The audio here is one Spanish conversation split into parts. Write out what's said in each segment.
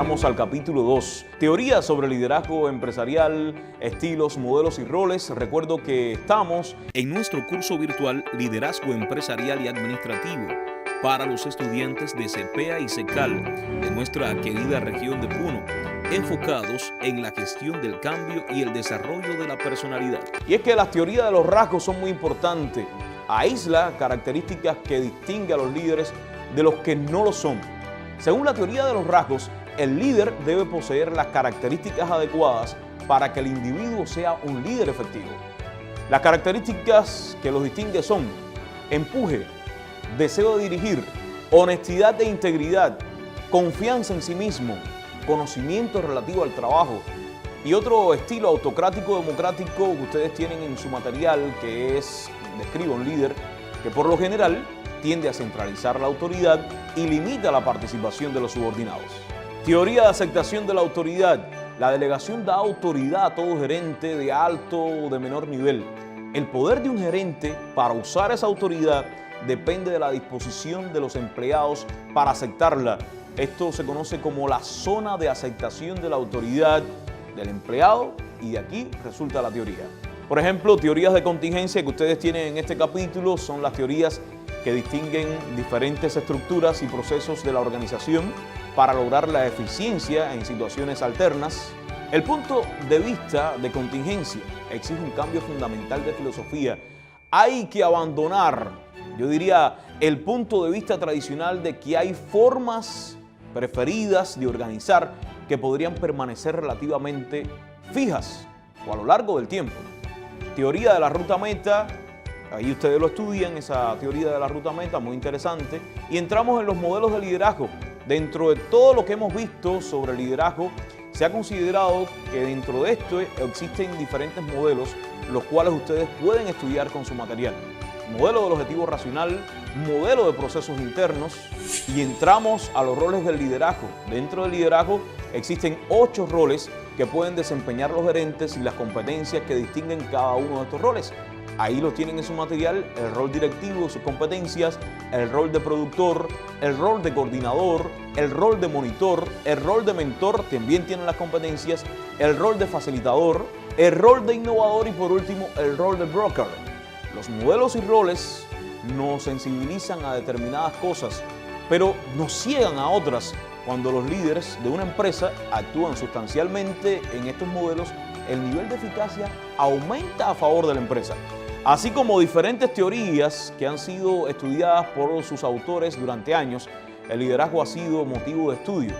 Llegamos al capítulo 2, teoría sobre liderazgo empresarial, estilos, modelos y roles. Recuerdo que estamos en nuestro curso virtual Liderazgo Empresarial y Administrativo para los estudiantes de CPEA y CECAL de nuestra querida región de Puno, enfocados en la gestión del cambio y el desarrollo de la personalidad. Y es que las teorías de los rasgos son muy importantes. Aísla características que distinguen a los líderes de los que no lo son. Según la teoría de los rasgos, el líder debe poseer las características adecuadas para que el individuo sea un líder efectivo. Las características que los distinguen son empuje, deseo de dirigir, honestidad e integridad, confianza en sí mismo, conocimiento relativo al trabajo y otro estilo autocrático democrático que ustedes tienen en su material, que es describe un líder que por lo general tiende a centralizar la autoridad y limita la participación de los subordinados. Teoría de aceptación de la autoridad. La delegación da autoridad a todo gerente de alto o de menor nivel. El poder de un gerente para usar esa autoridad depende de la disposición de los empleados para aceptarla. Esto se conoce como la zona de aceptación de la autoridad del empleado y de aquí resulta la teoría. Por ejemplo, teorías de contingencia que ustedes tienen en este capítulo son las teorías que distinguen diferentes estructuras y procesos de la organización para lograr la eficiencia en situaciones alternas. El punto de vista de contingencia exige un cambio fundamental de filosofía. Hay que abandonar, yo diría, el punto de vista tradicional de que hay formas preferidas de organizar que podrían permanecer relativamente fijas o a lo largo del tiempo. Teoría de la ruta meta, ahí ustedes lo estudian, esa teoría de la ruta meta, muy interesante. Y entramos en los modelos de liderazgo. Dentro de todo lo que hemos visto sobre liderazgo, se ha considerado que dentro de esto existen diferentes modelos, los cuales ustedes pueden estudiar con su material. Modelo del objetivo racional, modelo de procesos internos y entramos a los roles del liderazgo. Dentro del liderazgo existen 8 roles que pueden desempeñar los gerentes y las competencias que distinguen cada uno de estos roles. Ahí lo tienen en su material, el rol directivo, sus competencias, el rol de productor, el rol de coordinador, el rol de monitor, el rol de mentor, también tienen las competencias, el rol de facilitador, el rol de innovador y por último el rol de broker. Los modelos y roles nos sensibilizan a determinadas cosas, pero nos ciegan a otras. Cuando los líderes de una empresa actúan sustancialmente en estos modelos, el nivel de eficacia aumenta a favor de la empresa. Así como diferentes teorías que han sido estudiadas por sus autores durante años, el liderazgo ha sido motivo de estudio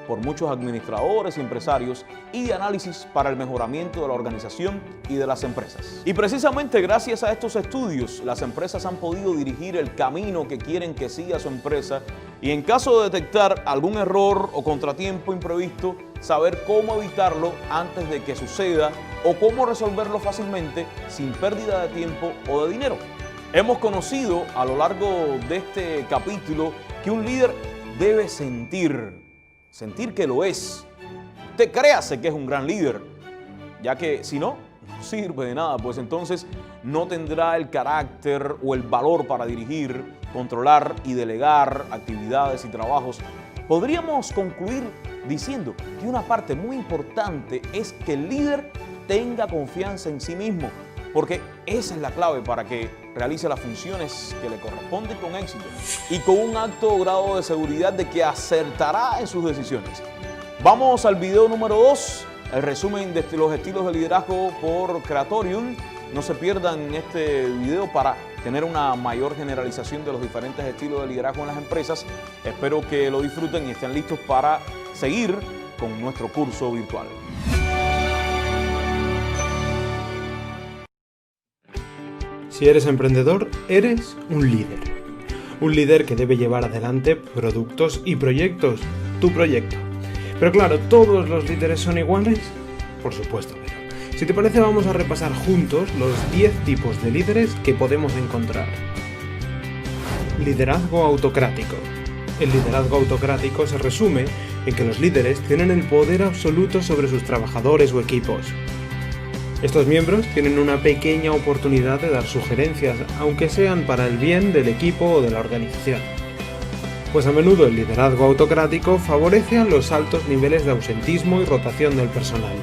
por muchos administradores y empresarios y de análisis para el mejoramiento de la organización y de las empresas. Y precisamente gracias a estos estudios, las empresas han podido dirigir el camino que quieren que siga su empresa y en caso de detectar algún error o contratiempo imprevisto, saber cómo evitarlo antes de que suceda o cómo resolverlo fácilmente sin pérdida de tiempo o de dinero. Hemos conocido a lo largo de este capítulo que un líder debe sentir que lo es. Usted créase que es un gran líder, ya que si no, no sirve de nada, pues entonces no tendrá el carácter o el valor para dirigir, controlar y delegar actividades y trabajos. Podríamos concluir diciendo que una parte muy importante es que el líder tenga confianza en sí mismo, porque esa es la clave para que realice las funciones que le corresponden con éxito y con un alto grado de seguridad de que acertará en sus decisiones. Vamos al video número 2, el resumen de los estilos de liderazgo por Creatorium. No se pierdan este video para tener una mayor generalización de los diferentes estilos de liderazgo en las empresas. Espero que lo disfruten y estén listos para seguir con nuestro curso virtual. Si eres emprendedor, eres un líder. Un líder que debe llevar adelante productos y proyectos, tu proyecto. Pero claro, ¿todos los líderes son iguales? Por supuesto que no. Si te parece, vamos a repasar juntos los 10 tipos de líderes que podemos encontrar. Liderazgo autocrático. El liderazgo autocrático se resume en que los líderes tienen el poder absoluto sobre sus trabajadores o equipos. Estos miembros tienen una pequeña oportunidad de dar sugerencias, aunque sean para el bien del equipo o de la organización. Pues a menudo el liderazgo autocrático favorece a los altos niveles de ausentismo y rotación del personal.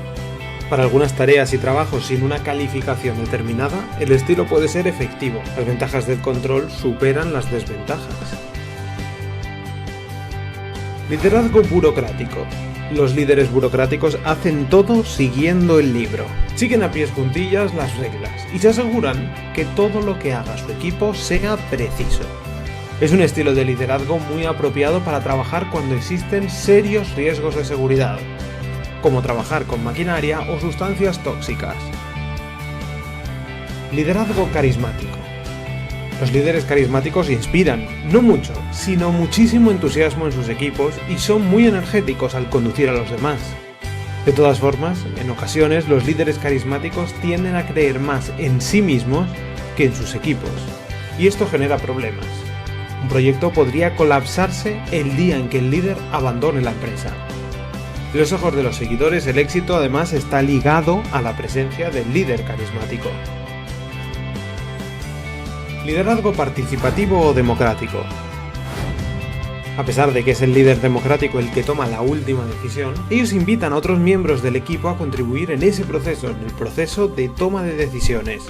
Para algunas tareas y trabajos sin una calificación determinada, el estilo puede ser efectivo. Las ventajas del control superan las desventajas. Liderazgo burocrático. Los líderes burocráticos hacen todo siguiendo el libro. Siguen a pies juntillas las reglas y se aseguran que todo lo que haga su equipo sea preciso. Es un estilo de liderazgo muy apropiado para trabajar cuando existen serios riesgos de seguridad, como trabajar con maquinaria o sustancias tóxicas. Liderazgo carismático. Los líderes carismáticos inspiran, no mucho, sino muchísimo entusiasmo en sus equipos y son muy energéticos al conducir a los demás. De todas formas, en ocasiones los líderes carismáticos tienden a creer más en sí mismos que en sus equipos, y esto genera problemas. Un proyecto podría colapsarse el día en que el líder abandone la empresa. En los ojos de los seguidores, el éxito además está ligado a la presencia del líder carismático. Liderazgo participativo o democrático. A pesar de que es el líder democrático el que toma la última decisión, ellos invitan a otros miembros del equipo a contribuir en ese proceso, en el proceso de toma de decisiones.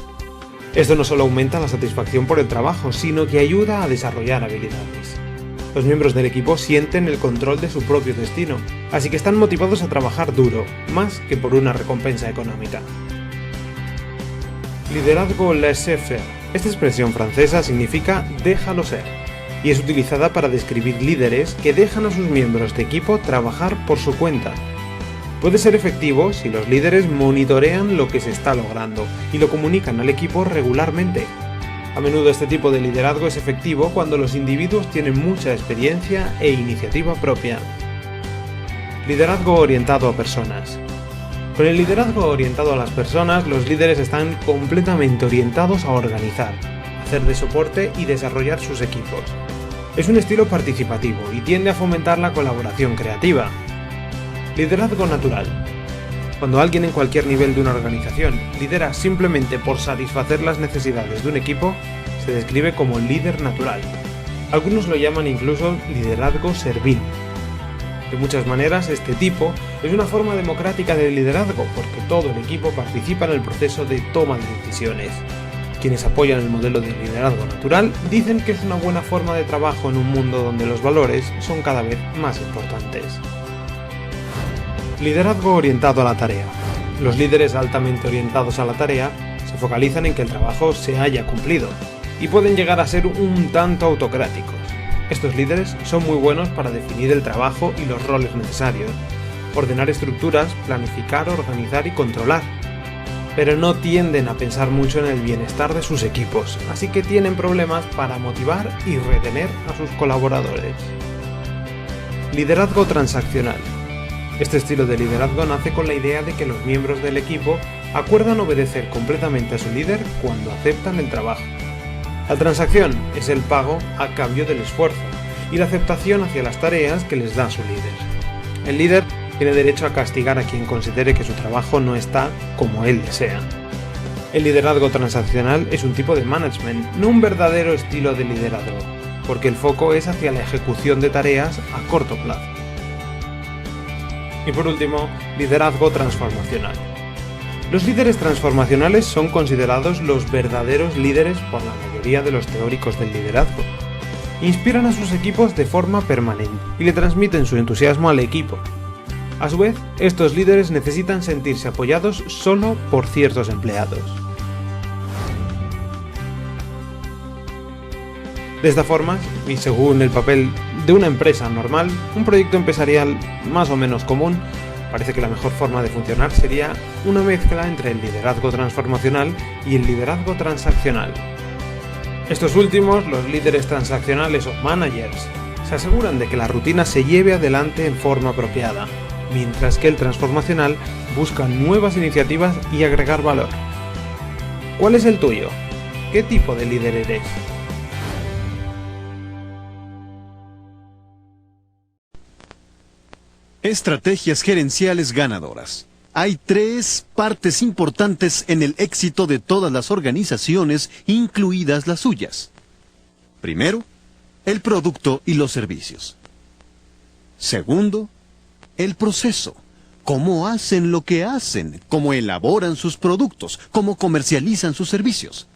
Esto no solo aumenta la satisfacción por el trabajo, sino que ayuda a desarrollar habilidades. Los miembros del equipo sienten el control de su propio destino, así que están motivados a trabajar duro, más que por una recompensa económica. Liderazgo laissez-faire. Esta expresión francesa significa déjalo ser, y es utilizada para describir líderes que dejan a sus miembros de equipo trabajar por su cuenta. Puede ser efectivo si los líderes monitorean lo que se está logrando y lo comunican al equipo regularmente. A menudo este tipo de liderazgo es efectivo cuando los individuos tienen mucha experiencia e iniciativa propia. Liderazgo orientado a personas. Con el liderazgo orientado a las personas, los líderes están completamente orientados a organizar, hacer de soporte y desarrollar sus equipos. Es un estilo participativo y tiende a fomentar la colaboración creativa. Liderazgo natural. Cuando alguien en cualquier nivel de una organización lidera simplemente por satisfacer las necesidades de un equipo, se describe como líder natural. Algunos lo llaman incluso liderazgo servil. De muchas maneras, este tipo es una forma democrática de liderazgo porque todo el equipo participa en el proceso de toma de decisiones. Quienes apoyan el modelo de liderazgo natural dicen que es una buena forma de trabajo en un mundo donde los valores son cada vez más importantes. Liderazgo orientado a la tarea. Los líderes altamente orientados a la tarea se focalizan en que el trabajo se haya cumplido y pueden llegar a ser un tanto autocráticos. Estos líderes son muy buenos para definir el trabajo y los roles necesarios, ordenar estructuras, planificar, organizar y controlar. Pero no tienden a pensar mucho en el bienestar de sus equipos, así que tienen problemas para motivar y retener a sus colaboradores. Liderazgo transaccional. Este estilo de liderazgo nace con la idea de que los miembros del equipo acuerdan obedecer completamente a su líder cuando aceptan el trabajo. La transacción es el pago a cambio del esfuerzo y la aceptación hacia las tareas que les da su líder. El líder tiene derecho a castigar a quien considere que su trabajo no está como él desea. El liderazgo transaccional es un tipo de management, no un verdadero estilo de liderazgo, porque el foco es hacia la ejecución de tareas a corto plazo. Y por último, liderazgo transformacional. Los líderes transformacionales son considerados los verdaderos líderes por la mayoría de los teóricos del liderazgo. Inspiran a sus equipos de forma permanente y le transmiten su entusiasmo al equipo. A su vez, estos líderes necesitan sentirse apoyados solo por ciertos empleados. De esta forma, y según el papel de una empresa normal, un proyecto empresarial más o menos común, parece que la mejor forma de funcionar sería una mezcla entre el liderazgo transformacional y el liderazgo transaccional. Estos últimos, los líderes transaccionales o managers, se aseguran de que la rutina se lleve adelante en forma apropiada, mientras que el transformacional busca nuevas iniciativas y agregar valor. ¿Cuál es el tuyo? ¿Qué tipo de líder eres? Estrategias gerenciales ganadoras. Hay 3 partes importantes en el éxito de todas las organizaciones, incluidas las suyas. Primero, el producto y los servicios. Segundo, el proceso. Cómo hacen lo que hacen, cómo elaboran sus productos, cómo comercializan sus servicios.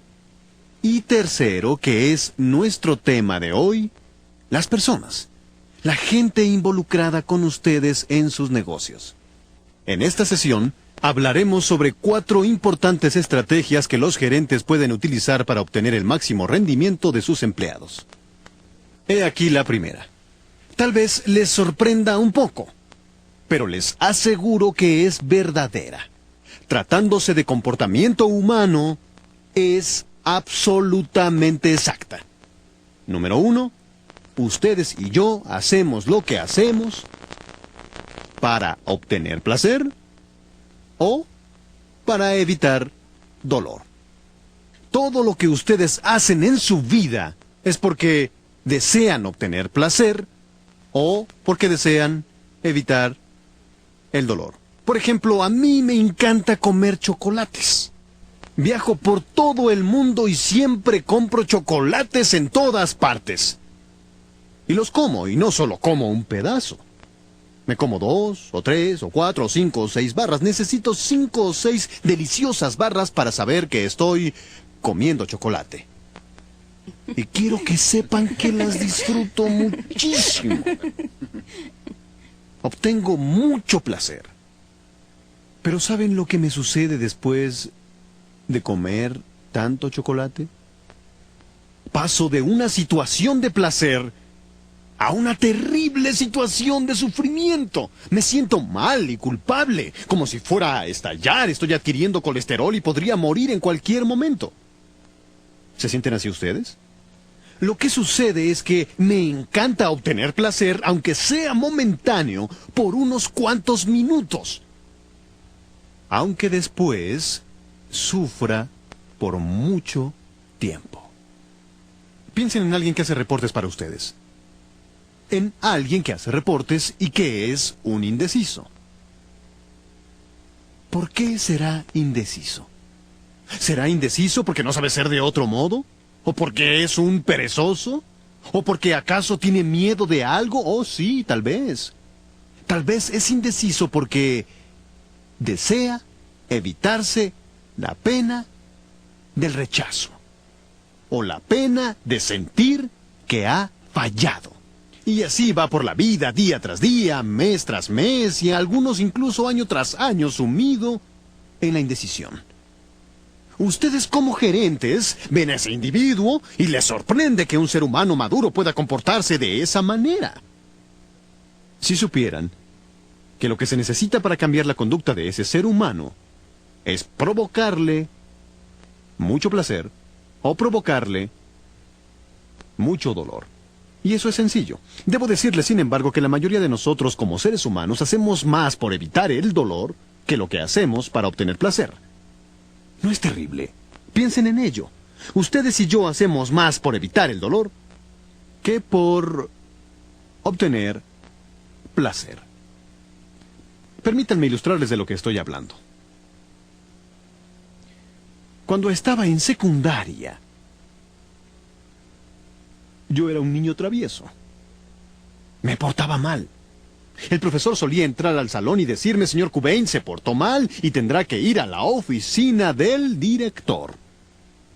Y tercero, que es nuestro tema de hoy, las personas. La gente involucrada con ustedes en sus negocios. En esta sesión, hablaremos sobre 4 importantes estrategias que los gerentes pueden utilizar para obtener el máximo rendimiento de sus empleados. He aquí la primera. Tal vez les sorprenda un poco, pero les aseguro que es verdadera. Tratándose de comportamiento humano, es absolutamente exacta. Número 1, ustedes y yo hacemos lo que hacemos para obtener placer o para evitar dolor. Todo lo que ustedes hacen en su vida es porque desean obtener placer o porque desean evitar el dolor. Por ejemplo, a mí me encanta comer chocolates. Viajo por todo el mundo y siempre compro chocolates en todas partes. Y los como, y no solo como un pedazo. Me como 2, o 3, o 4, o 5, o 6 barras. Necesito 5 o 6 deliciosas barras para saber que estoy comiendo chocolate. Y quiero que sepan que las disfruto muchísimo. Obtengo mucho placer. Pero ¿saben lo que me sucede después de comer tanto chocolate? Paso de una situación de placer a una terrible situación de sufrimiento. Me siento mal y culpable, como si fuera a estallar. Estoy adquiriendo colesterol y podría morir en cualquier momento. ¿Se sienten así ustedes? Lo que sucede es que me encanta obtener placer, aunque sea momentáneo, por unos cuantos minutos. Aunque después sufra por mucho tiempo. Piensen en alguien que hace reportes para ustedes. En alguien que hace reportes y que es un indeciso. ¿Por qué será indeciso? ¿Será indeciso porque no sabe ser de otro modo? ¿O porque es un perezoso? ¿O porque acaso tiene miedo de algo? Oh, sí, tal vez. Tal vez es indeciso porque desea evitarse la pena del rechazo. O la pena de sentir que ha fallado. Y así va por la vida, día tras día, mes tras mes, y algunos incluso año tras año, sumido en la indecisión. Ustedes como gerentes ven a ese individuo y les sorprende que un ser humano maduro pueda comportarse de esa manera. Si supieran que lo que se necesita para cambiar la conducta de ese ser humano es provocarle mucho placer o provocarle mucho dolor. Y eso es sencillo. Debo decirles, sin embargo, que la mayoría de nosotros como seres humanos hacemos más por evitar el dolor que lo que hacemos para obtener placer. ¿No es terrible? Piensen en ello. Ustedes y yo hacemos más por evitar el dolor que por obtener placer. Permítanme ilustrarles de lo que estoy hablando. Cuando estaba en secundaria, yo era un niño travieso. Me portaba mal. El profesor solía entrar al salón y decirme: señor Cobain, se portó mal y tendrá que ir a la oficina del director.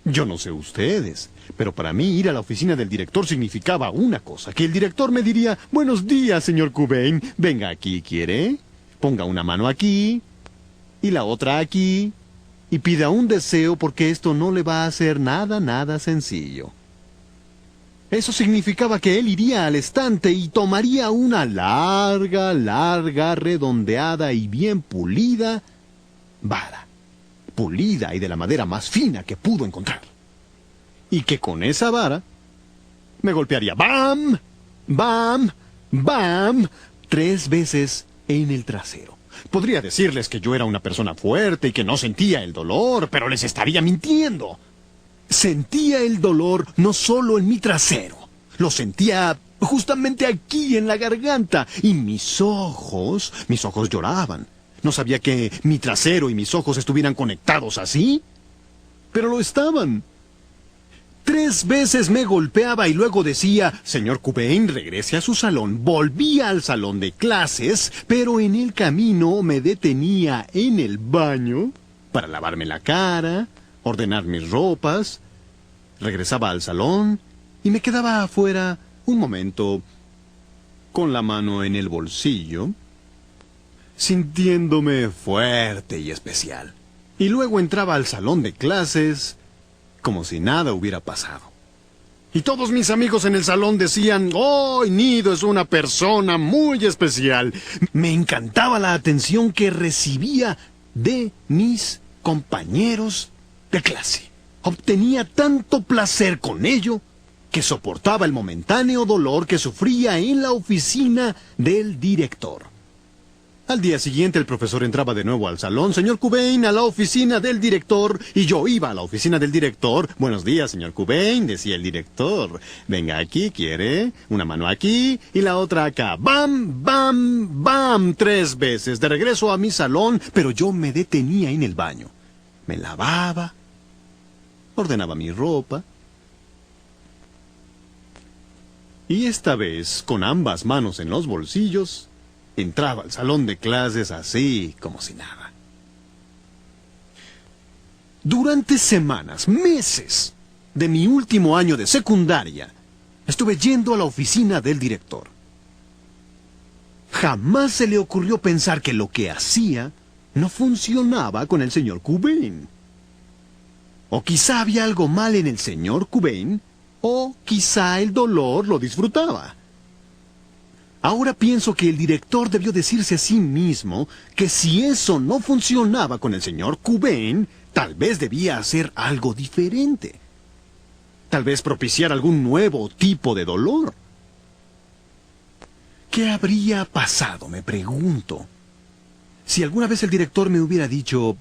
Yo no sé ustedes, pero para mí ir a la oficina del director significaba una cosa, que el director me diría: buenos días, señor Cobain, venga aquí, ¿quiere? Ponga una mano aquí y la otra aquí y pida un deseo porque esto no le va a hacer nada sencillo. Eso significaba que él iría al estante y tomaría una larga, redondeada y bien pulida vara. Pulida y de la madera más fina que pudo encontrar. Y que con esa vara me golpearía ¡bam! ¡bam! ¡bam! 3 veces en el trasero. Podría decirles que yo era una persona fuerte y que no sentía el dolor, pero les estaría mintiendo. Sentía el dolor no solo en mi trasero, lo sentía justamente aquí en la garganta, y mis ojos lloraban. No sabía que mi trasero y mis ojos estuvieran conectados así, pero lo estaban. 3 veces me golpeaba y luego decía, señor Cobain, regrese a su salón. Volvía al salón de clases, pero en el camino me detenía en el baño para lavarme la cara, ordenar mis ropas. Regresaba al salón y me quedaba afuera un momento con la mano en el bolsillo, sintiéndome fuerte y especial. Y luego entraba al salón de clases como si nada hubiera pasado. Y todos mis amigos en el salón decían, ¡oh, Nido es una persona muy especial! Me encantaba la atención que recibía de mis compañeros de clase. Obtenía tanto placer con ello que soportaba el momentáneo dolor que sufría en la oficina del director. Al día siguiente el profesor entraba de nuevo al salón. Señor Cobain, a la oficina del director. Y yo iba a la oficina del director. Buenos días, señor Cobain, decía el director. Venga aquí, ¿quiere? Una mano aquí y la otra acá. ¡Bam, bam, bam! 3 veces. De regreso a mi salón, pero yo me detenía en el baño. Me lavaba, ordenaba mi ropa. Y esta vez, con ambas manos en los bolsillos, entraba al salón de clases así como si nada. Durante semanas, meses de mi último año de secundaria, estuve yendo a la oficina del director. Jamás se le ocurrió pensar que lo que hacía no funcionaba con el señor Cobain. O quizá había algo mal en el señor Cobain, o quizá el dolor lo disfrutaba. Ahora pienso que el director debió decirse a sí mismo que si eso no funcionaba con el señor Cobain, tal vez debía hacer algo diferente. Tal vez propiciar algún nuevo tipo de dolor. ¿Qué habría pasado, me pregunto, si alguna vez el director me hubiera dicho,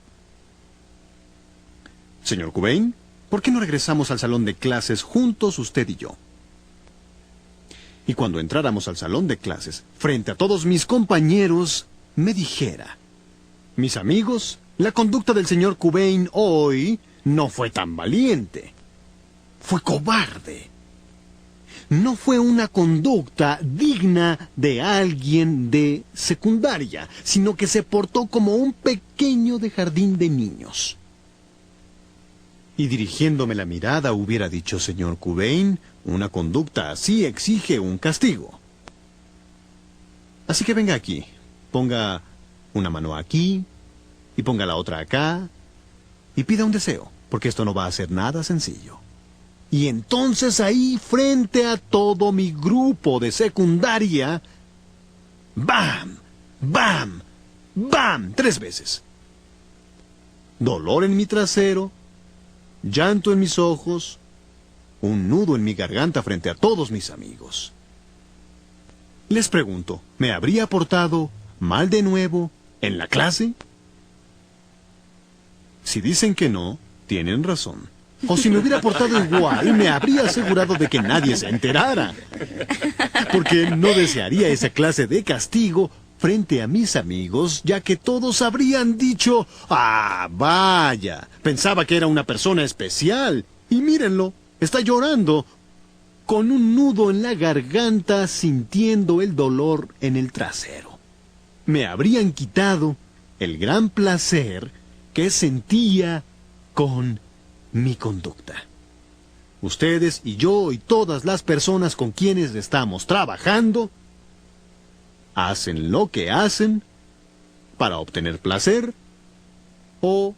señor Cobain, ¿por qué no regresamos al salón de clases juntos usted y yo? Y cuando entráramos al salón de clases, frente a todos mis compañeros, me dijera, mis amigos, la conducta del señor Cobain hoy no fue tan valiente. Fue cobarde. No fue una conducta digna de alguien de secundaria, sino que se portó como un pequeño de jardín de niños. Y dirigiéndome la mirada hubiera dicho, señor Cobain, una conducta así exige un castigo. Así que venga aquí, ponga una mano aquí, y ponga la otra acá, y pida un deseo, porque esto no va a ser nada sencillo. Y entonces ahí, frente a todo mi grupo de secundaria, ¡bam! ¡Bam! ¡Bam! 3 veces. Dolor en mi trasero, llanto en mis ojos, un nudo en mi garganta frente a todos mis amigos. Les pregunto, ¿me habría portado mal de nuevo en la clase? Si dicen que no, tienen razón. O si me hubiera portado igual, me habría asegurado de que nadie se enterara. Porque no desearía esa clase de castigo frente a mis amigos, ya que todos habrían dicho, ¡ah, vaya! Pensaba que era una persona especial. Y mírenlo, está llorando, con un nudo en la garganta, sintiendo el dolor en el trasero. Me habrían quitado el gran placer que sentía con mi conducta. Ustedes y yo y todas las personas con quienes estamos trabajando hacen lo que hacen para obtener placer o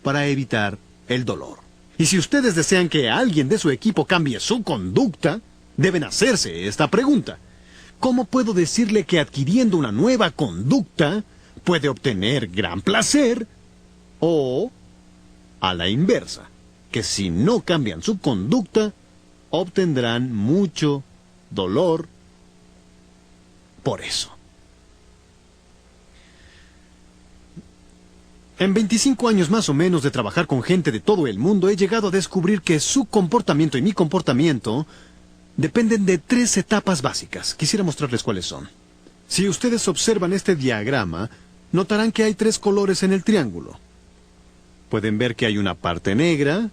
para evitar el dolor. Y si ustedes desean que alguien de su equipo cambie su conducta, deben hacerse esta pregunta. ¿Cómo puedo decirle que adquiriendo una nueva conducta puede obtener gran placer? O, a la inversa, que si no cambian su conducta, obtendrán mucho dolor por eso. En 25 años más o menos de trabajar con gente de todo el mundo, he llegado a descubrir que su comportamiento y mi comportamiento dependen de 3 etapas básicas. Quisiera mostrarles cuáles son. Si ustedes observan este diagrama, notarán que hay 3 colores en el triángulo. Pueden ver que hay una parte negra,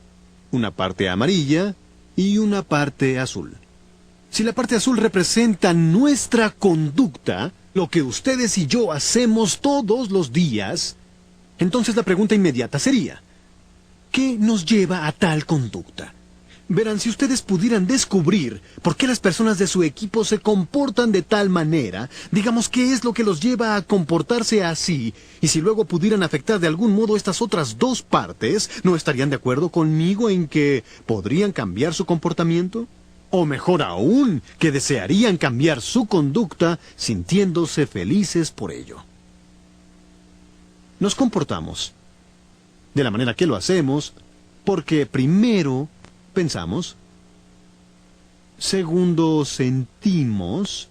una parte amarilla y una parte azul. Si la parte azul representa nuestra conducta, lo que ustedes y yo hacemos todos los días, entonces la pregunta inmediata sería, ¿qué nos lleva a tal conducta? Verán, si ustedes pudieran descubrir por qué las personas de su equipo se comportan de tal manera, digamos qué es lo que los lleva a comportarse así, y si luego pudieran afectar de algún modo estas otras dos partes, ¿no estarían de acuerdo conmigo en que podrían cambiar su comportamiento? O mejor aún, que desearían cambiar su conducta sintiéndose felices por ello. Nos comportamos de la manera que lo hacemos porque primero pensamos, segundo sentimos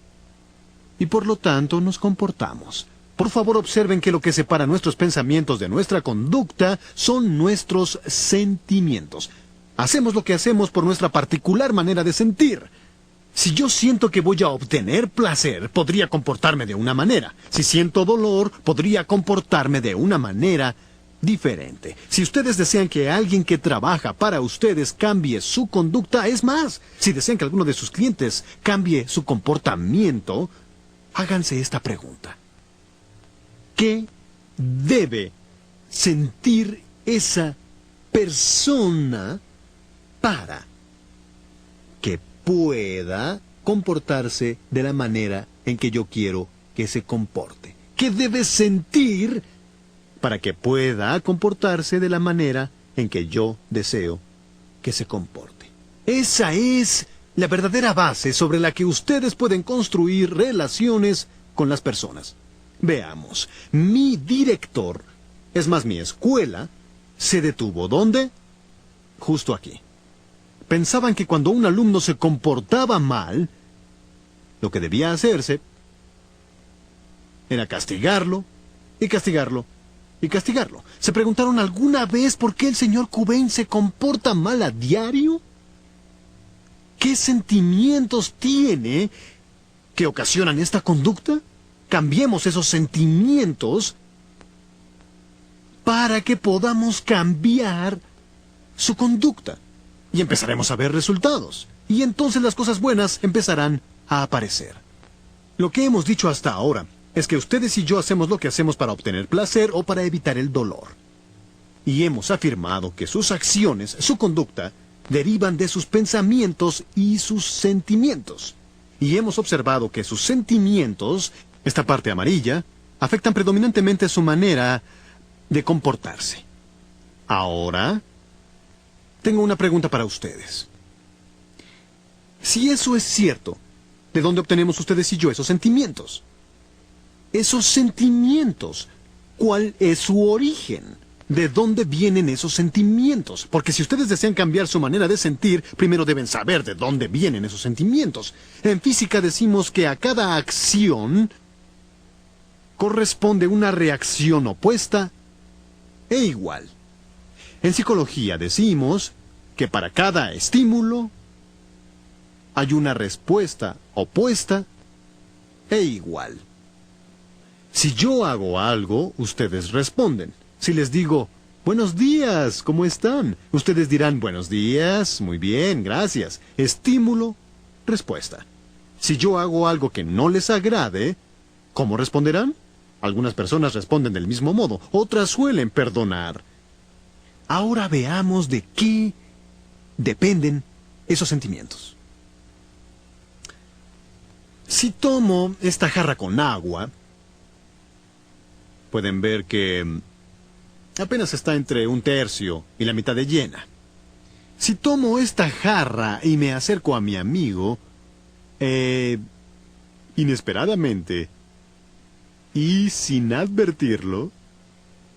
y por lo tanto nos comportamos. Por favor, observen que lo que separa nuestros pensamientos de nuestra conducta son nuestros sentimientos. Hacemos lo que hacemos por nuestra particular manera de sentir. Si yo siento que voy a obtener placer, podría comportarme de una manera. Si siento dolor, podría comportarme de una manera diferente. Si ustedes desean que alguien que trabaja para ustedes cambie su conducta, es más, si desean que alguno de sus clientes cambie su comportamiento, háganse esta pregunta. ¿Qué debe sentir esa persona para que pueda comportarse de la manera en que yo quiero que se comporte? ¿Qué debe sentir para que pueda comportarse de la manera en que yo deseo que se comporte? Esa es la verdadera base sobre la que ustedes pueden construir relaciones con las personas. Veamos, mi director, es más, mi escuela, se detuvo. ¿Dónde? Justo aquí. Pensaban que cuando un alumno se comportaba mal, lo que debía hacerse era castigarlo, y castigarlo, y castigarlo. ¿Se preguntaron alguna vez por qué el señor Cobain se comporta mal a diario? ¿Qué sentimientos tiene que ocasionan esta conducta? Cambiemos esos sentimientos para que podamos cambiar su conducta. Y empezaremos a ver resultados. Y entonces las cosas buenas empezarán a aparecer. Lo que hemos dicho hasta ahora es que ustedes y yo hacemos lo que hacemos para obtener placer o para evitar el dolor. Y hemos afirmado que sus acciones, su conducta, derivan de sus pensamientos y sus sentimientos. Y hemos observado que sus sentimientos, esta parte amarilla, afectan predominantemente su manera de comportarse. Ahora, tengo una pregunta para ustedes. Si eso es cierto, ¿de dónde obtenemos ustedes y yo esos sentimientos? Esos sentimientos, ¿cuál es su origen? ¿De dónde vienen esos sentimientos? Porque si ustedes desean cambiar su manera de sentir, primero deben saber de dónde vienen esos sentimientos. En física decimos que a cada acción corresponde una reacción opuesta e igual. En psicología decimos que para cada estímulo hay una respuesta opuesta e igual. Si yo hago algo, ustedes responden. Si les digo, buenos días, ¿cómo están? Ustedes dirán, buenos días, muy bien, gracias. Estímulo, respuesta. Si yo hago algo que no les agrade, ¿cómo responderán? Algunas personas responden del mismo modo, otras suelen perdonar. Ahora veamos de qué dependen esos sentimientos. Si tomo esta jarra con agua, pueden ver que apenas está entre un tercio y la mitad de llena. Si tomo esta jarra y me acerco a mi amigo, inesperadamente y sin advertirlo,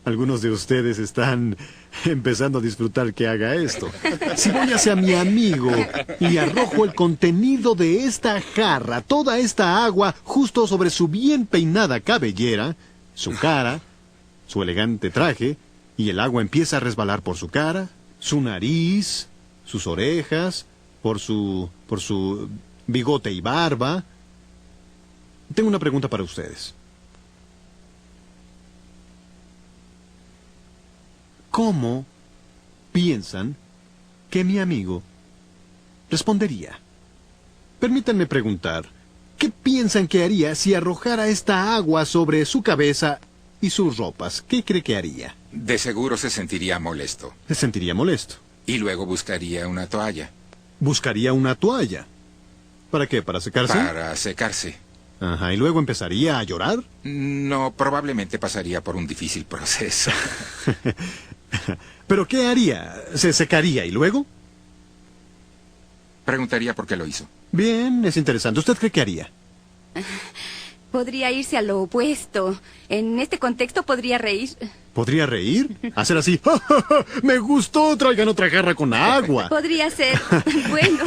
algunos de ustedes están empezando a disfrutar que haga esto. Si voy hacia mi amigo y arrojo el contenido de esta jarra, toda esta agua, justo sobre su bien peinada cabellera, su cara, su elegante traje, y el agua empieza a resbalar por su cara, su nariz, sus orejas, por su bigote y barba. Tengo una pregunta para ustedes. ¿Cómo piensan que mi amigo respondería. Permítanme preguntar, ¿qué piensan que haría si arrojara esta agua sobre su cabeza y sus ropas? ¿Qué cree que haría? De seguro se sentiría molesto. Se sentiría molesto. Y luego buscaría una toalla. Buscaría una toalla. ¿Para qué? ¿Para secarse? Para secarse. Ajá, ¿y luego empezaría a llorar? No, probablemente pasaría por un difícil proceso. ¿Pero qué haría? ¿Se secaría y luego? Preguntaría por qué lo hizo. Bien, es interesante. ¿Usted cree que haría? Podría irse a lo opuesto. En este contexto podría reír. ¿Podría reír? ¿Hacer así? ¡Ja, ja, ja! ¡Me gustó! Traigan otra jarra con agua. Podría ser, bueno,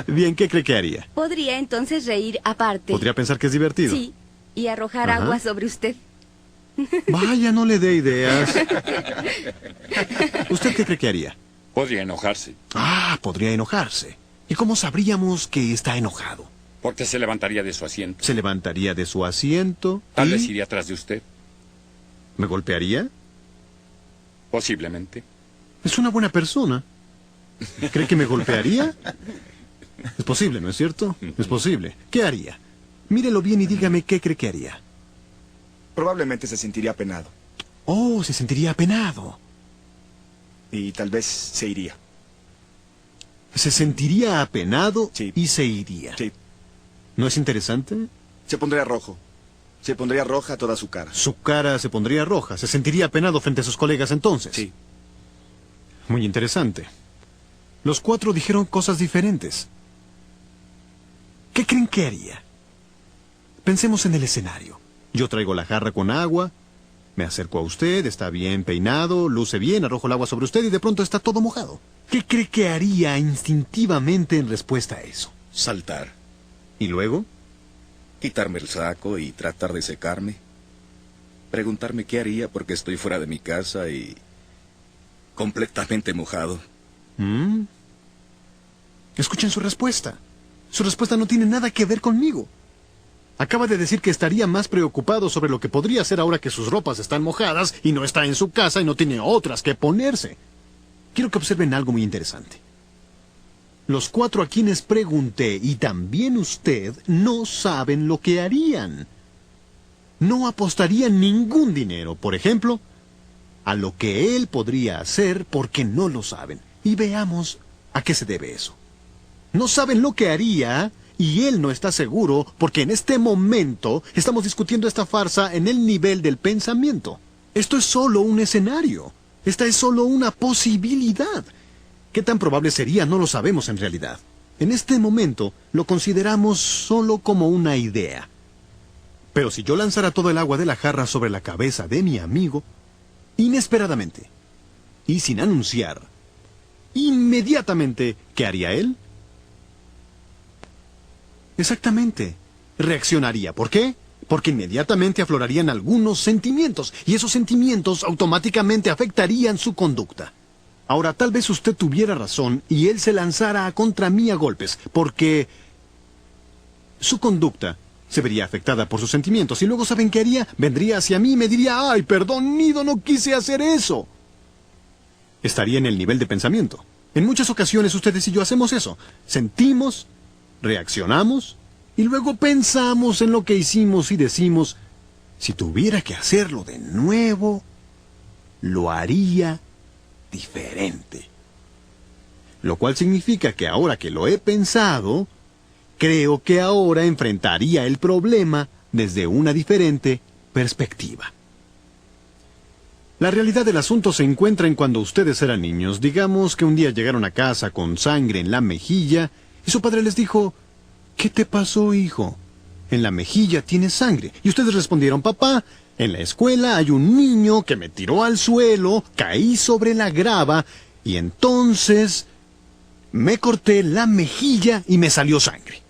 Bien, ¿qué cree que haría? podría entonces reír aparte. ¿Podría pensar que es divertido? Sí, y arrojar Ajá. agua sobre usted. Vaya, no le dé ideas. ¿Usted qué cree que haría? Podría enojarse, Ah, podría enojarse. ¿Y cómo sabríamos que está enojado? porque se levantaría de su asiento. Se levantaría de su asiento Tal y... vez iría atrás de usted, ¿Me golpearía? posiblemente. Es una buena persona. ¿Cree que me golpearía? Es posible, ¿no es cierto? Es posible. ¿Qué haría? Mírelo bien y dígame qué cree que haría. Probablemente se sentiría apenado. Oh, se sentiría apenado. Y tal vez se iría. Se sentiría apenado Sí. y se iría. Sí. ¿No es interesante? Se pondría rojo. Se pondría roja toda su cara. Su cara se pondría roja. Se sentiría apenado frente a sus colegas entonces. Sí. Muy interesante. Los cuatro dijeron cosas diferentes. ¿Qué creen que haría? Pensemos en el escenario. Yo traigo la jarra con agua, me acerco a usted, está bien peinado, luce bien, arrojo el agua sobre usted y de pronto está todo mojado. ¿Qué cree que haría instintivamente en respuesta a eso? Saltar, ¿Y luego? quitarme el saco y tratar de secarme. Preguntarme qué haría porque estoy fuera de mi casa y completamente mojado. ¿Mm? Escuchen su respuesta. Su respuesta no tiene nada que ver conmigo. Acaba de decir que estaría más preocupado sobre lo que podría hacer ahora que sus ropas están mojadas y no está en su casa y no tiene otras que ponerse. Quiero que observen algo muy interesante. Los cuatro a quienes pregunté, y también usted, no saben lo que harían. No apostarían ningún dinero, por ejemplo, a lo que él podría hacer porque no lo saben. Y veamos a qué se debe eso. No saben lo que haría y él no está seguro porque en este momento estamos discutiendo esta farsa en el nivel del pensamiento. Esto es solo un escenario. Esta es solo una posibilidad. ¿Qué tan probable sería? No lo sabemos en realidad. En este momento lo consideramos solo como una idea. Pero si yo lanzara todo el agua de la jarra sobre la cabeza de mi amigo, inesperadamente, y sin anunciar, inmediatamente, ¿qué haría él? Exactamente. Reaccionaría. ¿Por qué? Porque inmediatamente aflorarían algunos sentimientos, y esos sentimientos automáticamente afectarían su conducta. Ahora, tal vez usted tuviera razón y él se lanzara contra mí a golpes, porque su conducta se vería afectada por sus sentimientos, y luego ¿saben qué haría? Vendría hacia mí y me diría, ¡ay, perdón, Nido, no quise hacer eso! Estaría en el nivel de pensamiento. En muchas ocasiones ustedes y yo hacemos eso. Sentimos, reaccionamos, y luego pensamos en lo que hicimos y decimos, si tuviera que hacerlo de nuevo, lo haría diferente. Lo cual significa que ahora que lo he pensado, creo que ahora enfrentaría el problema desde una diferente perspectiva. La realidad del asunto se encuentra en cuando ustedes eran niños. Digamos que un día llegaron a casa con sangre en la mejilla y su padre les dijo, ¿qué te pasó, hijo? En la mejilla tienes sangre. Y ustedes respondieron, papá, en la escuela hay un niño que me tiró al suelo, caí sobre la grava y entonces me corté la mejilla y me salió sangre.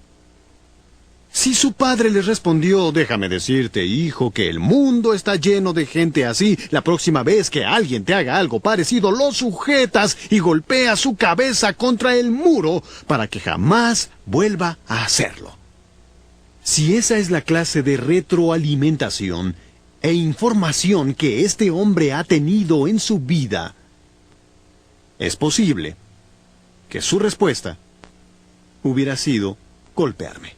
Si su padre les respondió, déjame decirte, hijo, que el mundo está lleno de gente así, la próxima vez que alguien te haga algo parecido, lo sujetas y golpeas su cabeza contra el muro para que jamás vuelva a hacerlo. Si esa es la clase de retroalimentación e información que este hombre ha tenido en su vida, es posible que su respuesta hubiera sido golpearme.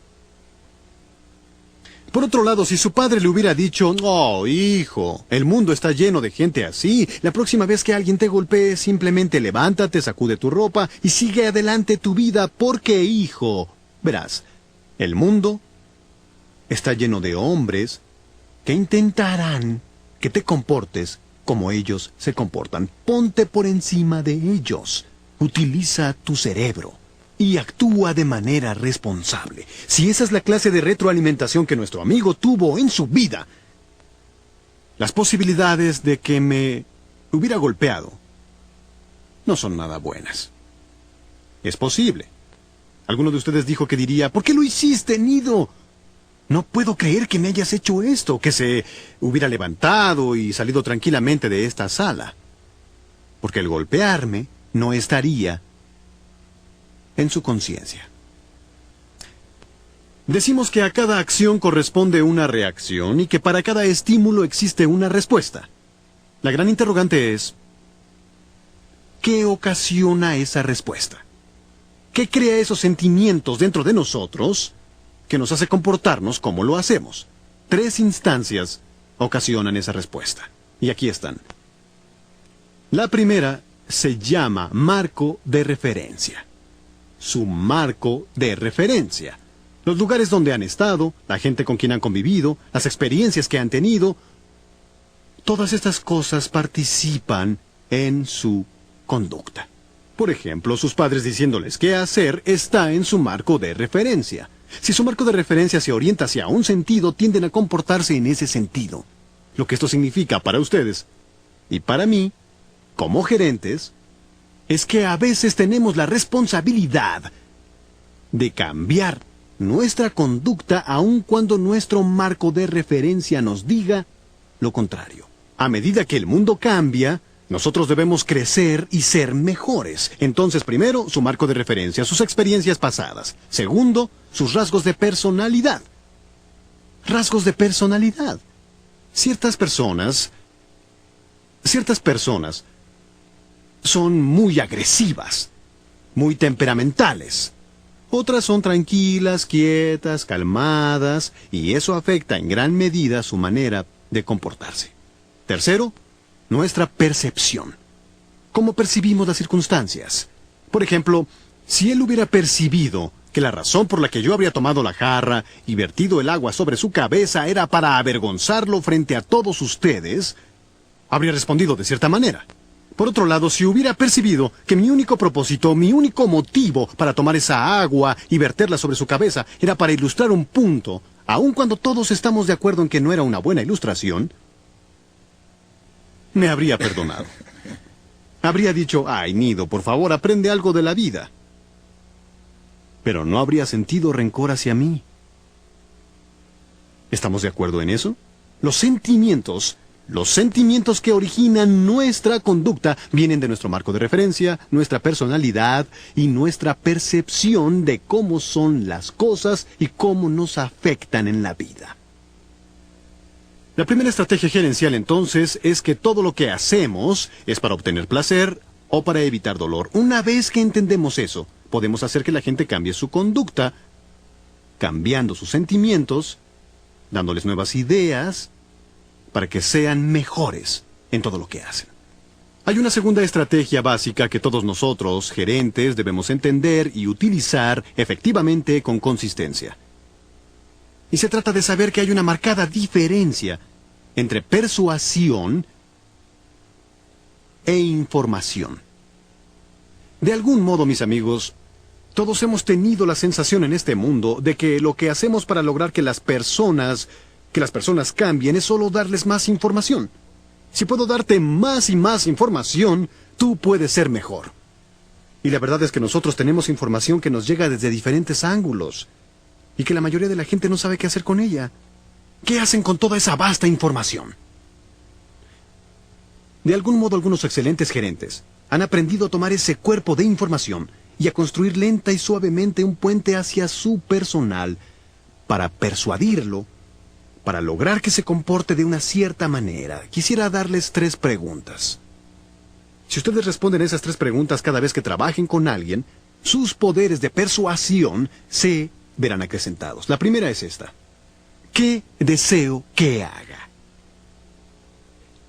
Por otro lado, si su padre le hubiera dicho, oh, hijo, el mundo está lleno de gente así, la próxima vez que alguien te golpee, simplemente levántate, sacude tu ropa y sigue adelante tu vida, porque, hijo, verás, el mundo está lleno de hombres que intentarán que te comportes como ellos se comportan. Ponte por encima de ellos. Utiliza tu cerebro y actúa de manera responsable. Si esa es la clase de retroalimentación que nuestro amigo tuvo en su vida, las posibilidades de que me hubiera golpeado no son nada buenas. Es posible. Alguno de ustedes dijo que diría, ¿por qué lo hiciste, Nido? No puedo creer que me hayas hecho esto, que se hubiera levantado y salido tranquilamente de esta sala. Porque el golpearme no estaría en su conciencia. Decimos que a cada acción corresponde una reacción y que para cada estímulo existe una respuesta. La gran interrogante es, ¿qué ocasiona esa respuesta? ¿Qué crea esos sentimientos dentro de nosotros que nos hace comportarnos como lo hacemos? 3 instancias ocasionan esa respuesta. Y aquí están. La primera se llama marco de referencia. Su marco de referencia. Los lugares donde han estado, la gente con quien han convivido, las experiencias que han tenido, todas estas cosas participan en su conducta. Por ejemplo, sus padres diciéndoles qué hacer está en su marco de referencia. Si su marco de referencia se orienta hacia un sentido, tienden a comportarse en ese sentido. Lo que esto significa para ustedes y para mí, como gerentes, es que a veces tenemos la responsabilidad de cambiar nuestra conducta aun cuando nuestro marco de referencia nos diga lo contrario. A medida que el mundo cambia, nosotros debemos crecer y ser mejores. Entonces, primero, su marco de referencia, sus experiencias pasadas. Segundo, sus rasgos de personalidad. Rasgos de personalidad. Ciertas personas son muy agresivas, muy temperamentales. Otras son tranquilas, quietas, calmadas, y eso afecta en gran medida su manera de comportarse. Tercero, nuestra percepción. ¿Cómo percibimos las circunstancias? Por ejemplo, si él hubiera percibido que la razón por la que yo habría tomado la jarra y vertido el agua sobre su cabeza era para avergonzarlo frente a todos ustedes, habría respondido de cierta manera. Por otro lado, si hubiera percibido que mi único propósito, mi único motivo para tomar esa agua y verterla sobre su cabeza era para ilustrar un punto, aun cuando todos estamos de acuerdo en que no era una buena ilustración, me habría perdonado. Habría dicho, ay, Nido, por favor, aprende algo de la vida. Pero no habría sentido rencor hacia mí. ¿Estamos de acuerdo en eso? Los sentimientos que originan nuestra conducta vienen de nuestro marco de referencia, nuestra personalidad y nuestra percepción de cómo son las cosas y cómo nos afectan en la vida. La primera estrategia gerencial, entonces, es que todo lo que hacemos es para obtener placer o para evitar dolor. Una vez que entendemos eso, podemos hacer que la gente cambie su conducta, cambiando sus sentimientos, dándoles nuevas ideas, para que sean mejores en todo lo que hacen. Hay una segunda estrategia básica que todos nosotros, gerentes, debemos entender y utilizar efectivamente con consistencia. Y se trata de saber que hay una marcada diferencia entre persuasión e información. De algún modo, mis amigos, todos hemos tenido la sensación en este mundo de que lo que hacemos para lograr que las personas cambien es solo darles más información. Si puedo darte más y más información, tú puedes ser mejor. Y la verdad es que nosotros tenemos información que nos llega desde diferentes ángulos y que la mayoría de la gente no sabe qué hacer con ella. ¿Qué hacen con toda esa vasta información? De algún modo, algunos excelentes gerentes han aprendido a tomar ese cuerpo de información y a construir lenta y suavemente un puente hacia su personal para persuadirlo, para lograr que se comporte de una cierta manera. Quisiera darles 3 preguntas. Si ustedes responden esas 3 preguntas cada vez que trabajen con alguien, sus poderes de persuasión se verán acrecentados. La primera es esta. ¿Qué deseo que haga?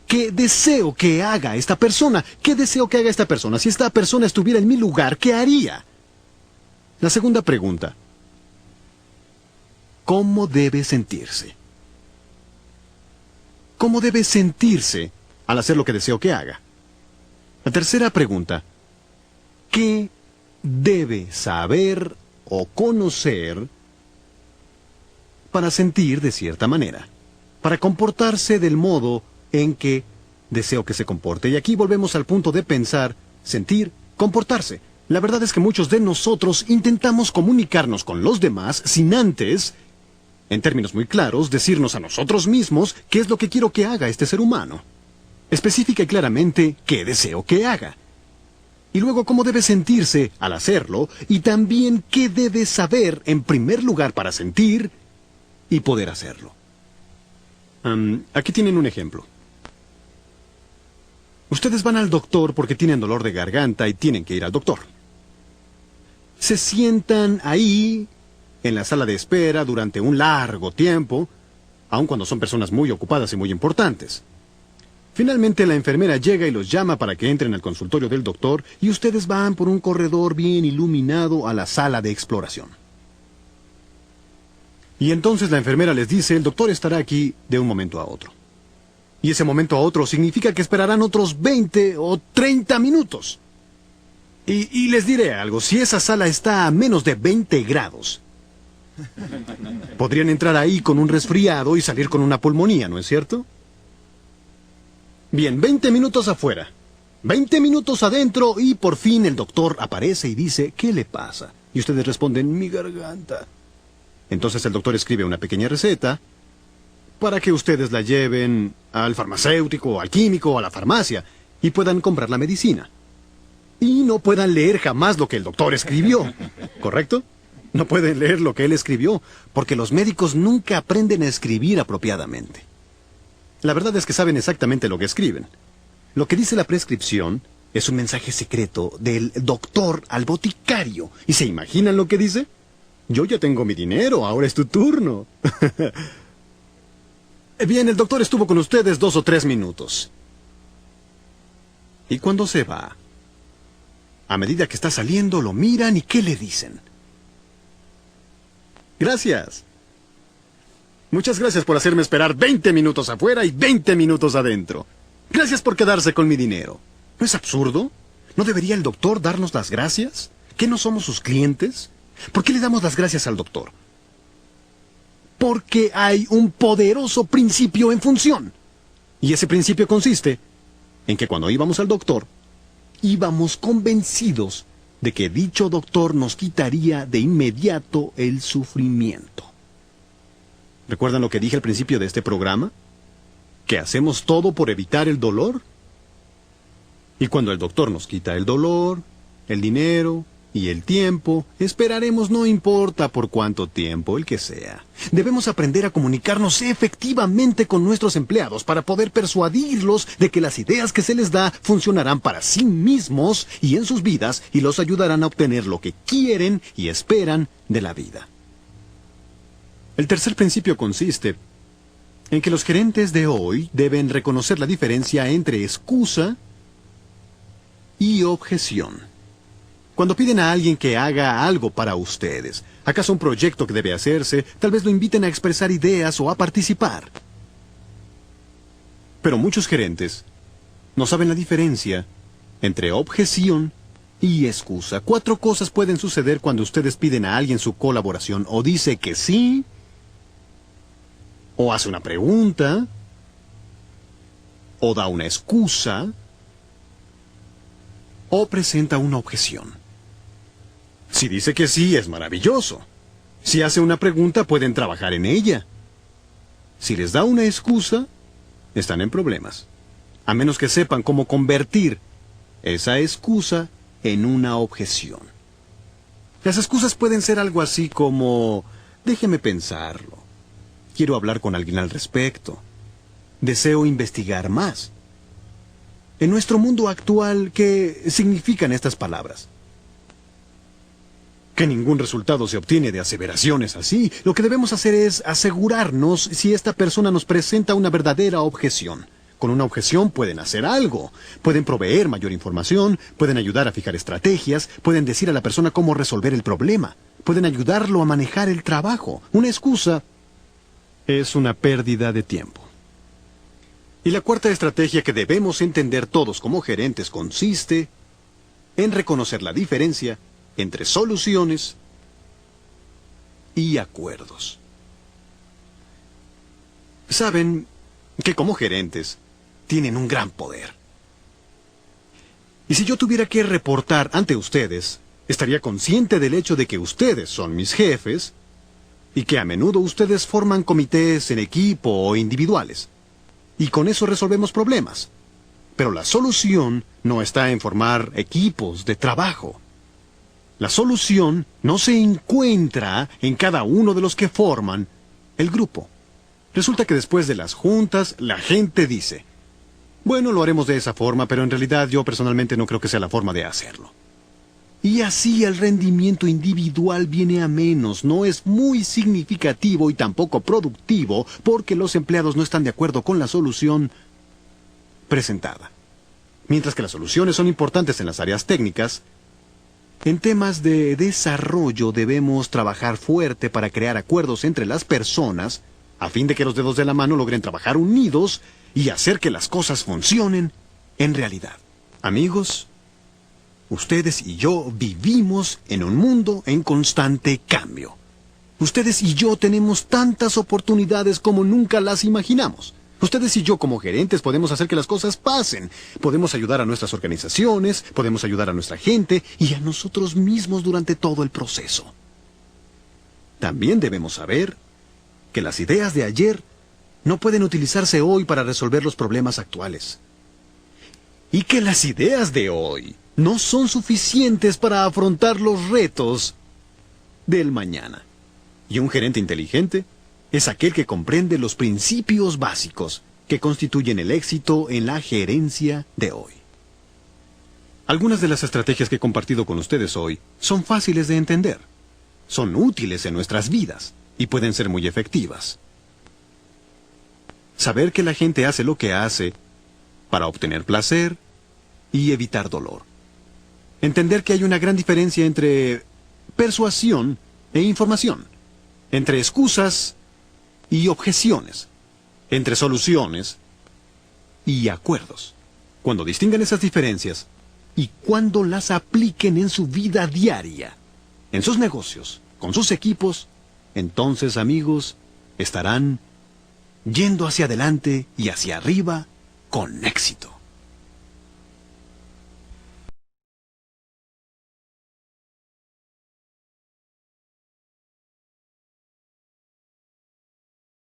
¿Qué deseo que haga esta persona? ¿Qué deseo que haga esta persona? Si esta persona estuviera en mi lugar, ¿qué haría? La segunda pregunta. ¿Cómo debe sentirse? ¿Cómo debe sentirse al hacer lo que deseo que haga? La tercera pregunta. ¿Qué debe saber o conocer para sentir de cierta manera? Para comportarse del modo en que deseo que se comporte. Y aquí volvemos al punto de pensar, sentir, comportarse. La verdad es que muchos de nosotros intentamos comunicarnos con los demás sin antes, en términos muy claros, decirnos a nosotros mismos qué es lo que quiero que haga este ser humano. Especifica claramente qué deseo que haga. Y luego cómo debe sentirse al hacerlo, y también qué debe saber en primer lugar para sentir y poder hacerlo. Aquí tienen un ejemplo. Ustedes van al doctor porque tienen dolor de garganta y tienen que ir al doctor. Se sientan ahí, en la sala de espera, durante un largo tiempo, aun cuando son personas muy ocupadas y muy importantes. Finalmente la enfermera llega y los llama para que entren al consultorio del doctor y ustedes van por un corredor bien iluminado a la sala de exploración. Y entonces la enfermera les dice, el doctor estará aquí de un momento a otro. Y ese momento a otro significa que esperarán otros 20 o 30 minutos. Y les diré algo, si esa sala está a menos de 20 grados, podrían entrar ahí con un resfriado y salir con una pulmonía, ¿no es cierto? Bien, 20 minutos afuera, 20 minutos adentro y por fin el doctor aparece y dice, ¿qué le pasa? Y ustedes responden, mi garganta. Entonces el doctor escribe una pequeña receta para que ustedes la lleven al farmacéutico, al químico, a la farmacia y puedan comprar la medicina. Y no puedan leer jamás lo que el doctor escribió, ¿correcto? No pueden leer lo que él escribió, porque los médicos nunca aprenden a escribir apropiadamente. La verdad es que saben exactamente lo que escriben. Lo que dice la prescripción es un mensaje secreto del doctor al boticario. ¿Y se imaginan lo que dice? Yo ya tengo mi dinero, ahora es tu turno. Bien, el doctor estuvo con ustedes 2 o 3 minutos. ¿Y cuando se va? A medida que está saliendo, lo miran y ¿qué le dicen? Gracias. Muchas gracias por hacerme esperar 20 minutos afuera y 20 minutos adentro. Gracias por quedarse con mi dinero. ¿No es absurdo? ¿No debería el doctor darnos las gracias? ¿Que no somos sus clientes? ¿Por qué le damos las gracias al doctor? Porque hay un poderoso principio en función. Y ese principio consiste en que cuando íbamos al doctor, íbamos convencidos de que dicho doctor nos quitaría de inmediato el sufrimiento. ¿Recuerdan lo que dije al principio de este programa? ¿Que hacemos todo por evitar el dolor? Y cuando el doctor nos quita el dolor, el dinero y el tiempo, esperaremos no importa por cuánto tiempo, el que sea. Debemos aprender a comunicarnos efectivamente con nuestros empleados para poder persuadirlos de que las ideas que se les da funcionarán para sí mismos y en sus vidas y los ayudarán a obtener lo que quieren y esperan de la vida. El tercer principio consiste en que los gerentes de hoy deben reconocer la diferencia entre excusa y objeción. Cuando piden a alguien que haga algo para ustedes, acaso un proyecto que debe hacerse, tal vez lo inviten a expresar ideas o a participar. Pero muchos gerentes no saben la diferencia entre objeción y excusa. 4 cosas pueden suceder cuando ustedes piden a alguien su colaboración. O dice que sí, o hace una pregunta, o da una excusa, o presenta una objeción. Si dice que sí, es maravilloso. Si hace una pregunta, pueden trabajar en ella. Si les da una excusa, están en problemas. A menos que sepan cómo convertir esa excusa en una objeción. Las excusas pueden ser algo así como, déjeme pensarlo. Quiero hablar con alguien al respecto. Deseo investigar más. En nuestro mundo actual, ¿qué significan estas palabras? que ningún resultado se obtiene de aseveraciones así. Lo que debemos hacer es asegurarnos si esta persona nos presenta una verdadera objeción. Con una objeción pueden hacer algo. Pueden proveer mayor información, pueden ayudar a fijar estrategias, pueden decir a la persona cómo resolver el problema, pueden ayudarlo a manejar el trabajo. Una excusa es una pérdida de tiempo. Y la cuarta estrategia que debemos entender todos como gerentes consiste en reconocer la diferencia entre soluciones y acuerdos. Saben que como gerentes tienen un gran poder. Y si yo tuviera que reportar ante ustedes, estaría consciente del hecho de que ustedes son mis jefes y que a menudo ustedes forman comités en equipo o individuales. Y con eso resolvemos problemas. Pero la solución no está en formar equipos de trabajo. La solución no se encuentra en cada uno de los que forman el grupo. Resulta que después de las juntas, la gente dice, bueno, lo haremos de esa forma, pero en realidad yo personalmente no creo que sea la forma de hacerlo. Y así el rendimiento individual viene a menos, no es muy significativo y tampoco productivo porque los empleados no están de acuerdo con la solución presentada. Mientras que las soluciones son importantes en las áreas técnicas, en temas de desarrollo debemos trabajar fuerte para crear acuerdos entre las personas a fin de que los dedos de la mano logren trabajar unidos y hacer que las cosas funcionen en realidad. Amigos, ustedes y yo vivimos en un mundo en constante cambio. Ustedes y yo tenemos tantas oportunidades como nunca las imaginamos. Ustedes y yo como gerentes podemos hacer que las cosas pasen. Podemos ayudar a nuestras organizaciones, podemos ayudar a nuestra gente y a nosotros mismos durante todo el proceso. También debemos saber que las ideas de ayer no pueden utilizarse hoy para resolver los problemas actuales. Y que las ideas de hoy no son suficientes para afrontar los retos del mañana. Y un gerente inteligente es aquel que comprende los principios básicos que constituyen el éxito en la gerencia de hoy. Algunas de las estrategias que he compartido con ustedes hoy son fáciles de entender, son útiles en nuestras vidas y pueden ser muy efectivas. Saber que la gente hace lo que hace para obtener placer y evitar dolor. Entender que hay una gran diferencia entre persuasión e información, entre excusas y objeciones, entre soluciones y acuerdos. Cuando distingan esas diferencias y cuando las apliquen en su vida diaria, en sus negocios, con sus equipos, entonces, amigos, estarán yendo hacia adelante y hacia arriba con éxito.